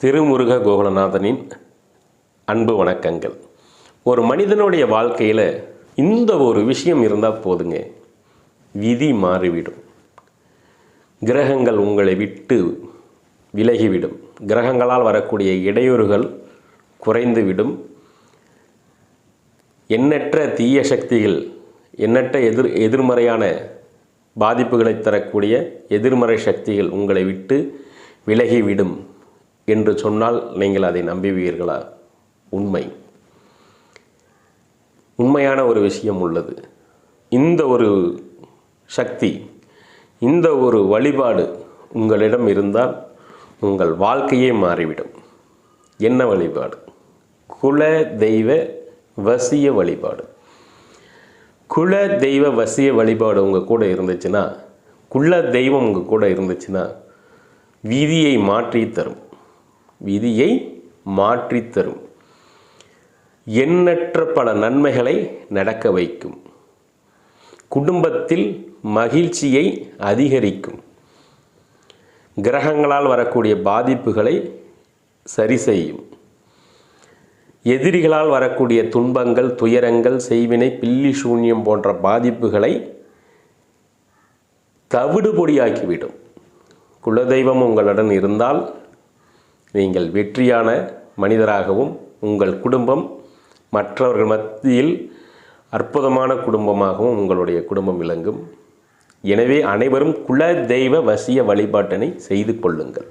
திருமுருக கோகுலநாதனின் அன்பு வணக்கங்கள். ஒரு மனிதனுடைய வாழ்க்கையில் இந்த ஒரு விஷயம் இருந்தால் போதுங்க, விதி மாறிவிடும். கிரகங்கள் உங்களை விட்டு விலகிவிடும். கிரகங்களால் வரக்கூடிய இடையூறுகள் குறைந்துவிடும். எண்ணற்ற தீய சக்திகள், எண்ணற்ற எதிர்மறையான பாதிப்புகளை தரக்கூடிய எதிர்மறை சக்திகள் உங்களை விட்டு விலகிவிடும் என்று சொன்னால் நீங்கள் அதை நம்புவீர்களா? உண்மையான ஒரு விஷயம் உள்ளது. இந்த ஒரு சக்தி, இந்த ஒரு வழிபாடு உங்களிடம் இருந்தால் உங்கள் வாழ்க்கையே மாறிவிடும். என்ன வழிபாடு? குல தெய்வ வசிய வழிபாடு. குல தெய்வ வசிய வழிபாடு உங்கள் கூட இருந்துச்சுன்னா, குல தெய்வம் உங்கள் கூட இருந்துச்சுன்னா விதியை மாற்றி தரும். விதியை மாற்றி தரும். எண்ணற்ற பல நன்மைகளை நடக்க வைக்கும். குடும்பத்தில் மகிழ்ச்சியை அதிகரிக்கும். கிரகங்களால் வரக்கூடிய பாதிப்புகளை சரி செய்யும். எதிரிகளால் வரக்கூடிய துன்பங்கள், துயரங்கள், செய்வினை, பில்லி சூன்யம் போன்ற பாதிப்புகளை தவிடுபொடியாக்கிவிடும். குலதெய்வம் உங்களுடன் இருந்தால் நீங்கள் வெற்றியான மனிதராகவும், உங்கள் குடும்பம் மற்றவர்கள் மத்தியில் அற்புதமான குடும்பமாகவும் உங்களுடைய குடும்பம் விளங்கும். எனவே அனைவரும் குல தெய்வ வசிய வழிபாட்டினை செய்து கொள்ளுங்கள்.